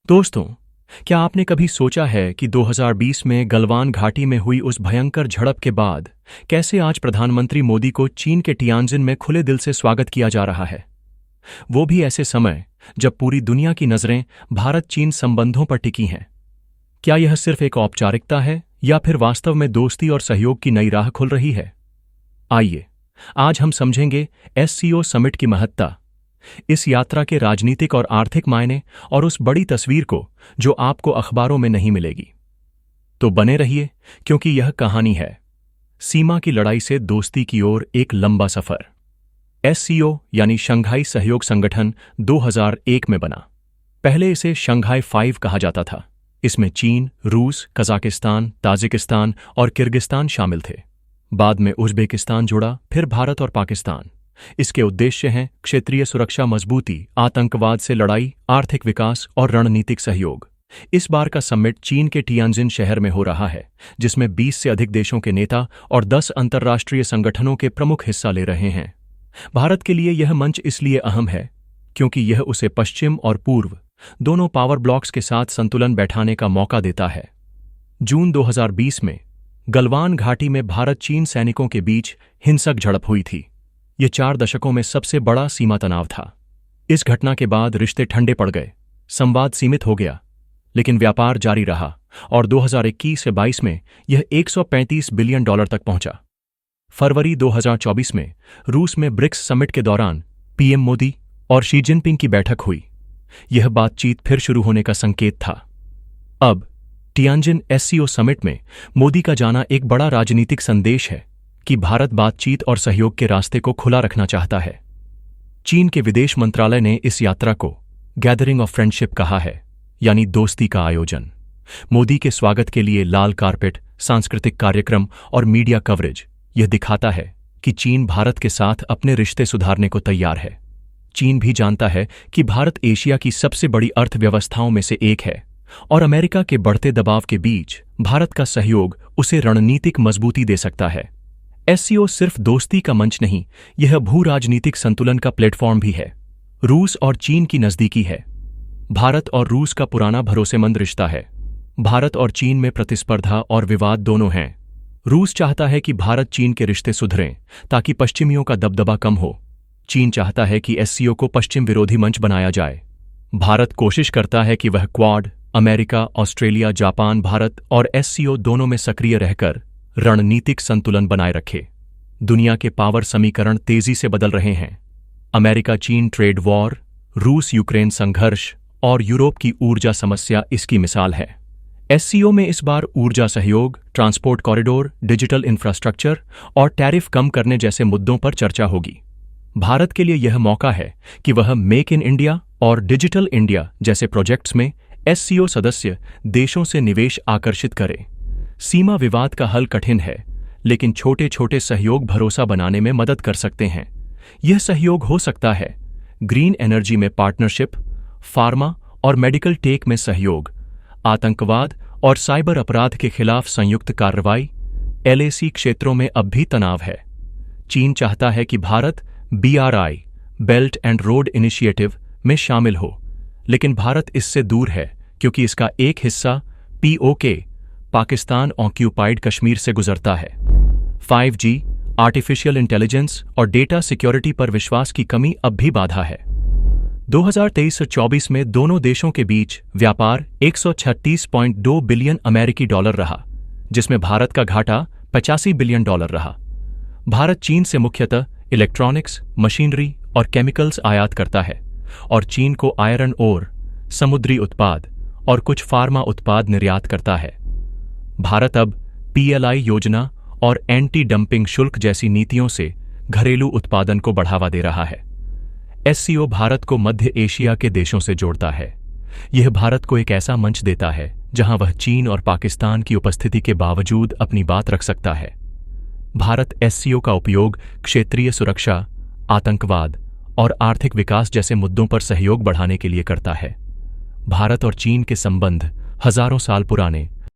दोस्तों, क्या आपने कभी सोचा है कि 2020 में गलवान घाटी में हुई उस भयंकर झड़प के बाद कैसे आज प्रधानमंत्री मोदी को चीन के टियानजिन में खुले दिल से स्वागत किया जा रहा है? वो भी ऐसे समय जब पूरी दुनिया की नजरें भारत चीन संबंधों पर टिकी हैं। क्या यह सिर्फ एक औपचारिकता है या फिर वास्तव में दोस्ती और सहयोग की नई राह खुल रही है? आइए, आज हम समझेंगे एससीओ समिट की महत्ता, इस यात्रा के राजनीतिक और आर्थिक मायने और उस बड़ी तस्वीर को जो आपको अखबारों में नहीं मिलेगी। तो बने रहिए, क्योंकि यह कहानी है सीमा की लड़ाई से दोस्ती की ओर एक लंबा सफर। एससीओ यानी शंघाई सहयोग संगठन 2001 में बना। पहले इसे शंघाई 5 कहा जाता था। इसमें चीन, रूस, कजाकिस्तान, ताजिकिस्तान और किर्गिस्तान शामिल थे। बाद में उज़्बेकिस्तान जुड़ा, फिर भारत और पाकिस्तान। इसके उद्देश्य हैं क्षेत्रीय सुरक्षा मजबूती, आतंकवाद से लड़ाई, आर्थिक विकास और रणनीतिक सहयोग। इस बार का समिट चीन के टियानजिन शहर में हो रहा है, जिसमें 20 से अधिक देशों के नेता और 10 अंतर्राष्ट्रीय संगठनों के प्रमुख हिस्सा ले रहे हैं। भारत के लिए यह मंच इसलिए अहम है क्योंकि यह उसे पश्चिम और पूर्व दोनों पावर ब्लॉक्स के साथ संतुलन बैठाने का मौका देता है। जून 2020 में गलवान घाटी में भारत चीन सैनिकों के बीच हिंसक झड़प हुई थी। यह 4 दशकों में सबसे बड़ा सीमा तनाव था। इस घटना के बाद रिश्ते ठंडे पड़ गए, संवाद सीमित हो गया, लेकिन व्यापार जारी रहा और 2021 से 22 में यह $135 बिलियन तक पहुंचा। फरवरी 2024 में रूस में ब्रिक्स समिट के दौरान पीएम मोदी और शी जिनपिंग की बैठक हुई। यह बातचीत फिर शुरू होने का संकेत था। अब टियानजिन एससीओ समिट में मोदी का जाना एक बड़ा राजनीतिक संदेश है कि भारत बातचीत और सहयोग के रास्ते को खुला रखना चाहता है। चीन के विदेश मंत्रालय ने इस यात्रा को गैदरिंग ऑफ फ्रेंडशिप कहा है, यानी दोस्ती का आयोजन। मोदी के स्वागत के लिए लाल कारपेट, सांस्कृतिक कार्यक्रम और मीडिया कवरेज यह दिखाता है कि चीन भारत के साथ अपने रिश्ते सुधारने को तैयार है। चीन भी जानता है कि भारत एशिया की सबसे बड़ी अर्थव्यवस्थाओं में से एक है और अमेरिका के बढ़ते दबाव के बीच भारत का सहयोग उसे रणनीतिक मजबूती दे सकता है। एससीओ सिर्फ दोस्ती का मंच नहीं, यह भू राजनीतिक संतुलन का प्लेटफॉर्म भी है। रूस और चीन की नजदीकी है। भारत और रूस का पुराना भरोसेमंद रिश्ता है। भारत और चीन में प्रतिस्पर्धा और विवाद दोनों हैं। रूस चाहता है कि भारत चीन के रिश्ते सुधरें ताकि पश्चिमियों का दबदबा कम हो। चीन चाहता है कि एससीओ को पश्चिम विरोधी मंच बनाया जाए। भारत कोशिश करता है कि वह quad, America, Australia, Japan, Bharat और एससीओ दोनों में सक्रिय रहकर रणनीतिक संतुलन बनाए रखे। दुनिया के पावर समीकरण तेजी से बदल रहे हैं। अमेरिका चीन ट्रेड वॉर, रूस यूक्रेन संघर्ष और यूरोप की ऊर्जा समस्या इसकी मिसाल है। एससीओ में इस बार ऊर्जा सहयोग, ट्रांसपोर्ट कॉरिडोर, डिजिटल इंफ्रास्ट्रक्चर और टैरिफ कम करने जैसे मुद्दों पर चर्चा होगी। भारत के लिए यह मौका है कि वह मेक इन इंडिया और डिजिटल इंडिया जैसे प्रोजेक्ट्स में एससीओ सदस्य देशों से निवेश आकर्षित करे। सीमा विवाद का हल कठिन है, लेकिन छोटे छोटे सहयोग भरोसा बनाने में मदद कर सकते हैं। यह सहयोग हो सकता है ग्रीन एनर्जी में पार्टनरशिप, फार्मा और मेडिकल टेक में सहयोग, आतंकवाद और साइबर अपराध के खिलाफ संयुक्त कार्रवाई। एलएसी क्षेत्रों में अब भी तनाव है। चीन चाहता है कि Bharat BRI belt and road initiative में शामिल हो, लेकिन भारत इससे दूर है क्योंकि इसका एक हिस्सा POK पाकिस्तान ऑक्यूपाइड कश्मीर से गुजरता है। 5G, आर्टिफिशियल इंटेलिजेंस और डेटा सिक्योरिटी पर विश्वास की कमी अब भी बाधा है। 2023-24 में दोनों देशों के बीच व्यापार $136.2 बिलियन अमेरिकी डॉलर रहा, जिसमें भारत का घाटा $85 बिलियन रहा। भारत चीन से मुख्यतः इलेक्ट्रॉनिक्स, मशीनरी और केमिकल्स आयात करता है और चीन को आयरन ओर, समुद्री उत्पाद और कुछ फार्मा उत्पाद निर्यात करता है। भारत अब PLI योजना और एंटी डंपिंग शुल्क जैसी नीतियों से घरेलू उत्पादन को बढ़ावा दे रहा है। एससीओ भारत को मध्य एशिया के देशों से जोड़ता है। यह भारत को एक ऐसा मंच देता है जहां वह चीन और पाकिस्तान की उपस्थिति के बावजूद अपनी बात रख सकता है। भारत एससीओ का उपयोग क्षेत्रीय सुरक्षा, आतंकवाद और आर्थिक विकास जैसे मुद्दों पर सहयोग बढ़ाने के लिए करता है। भारत और चीन के संबंध हजारों साल पुराने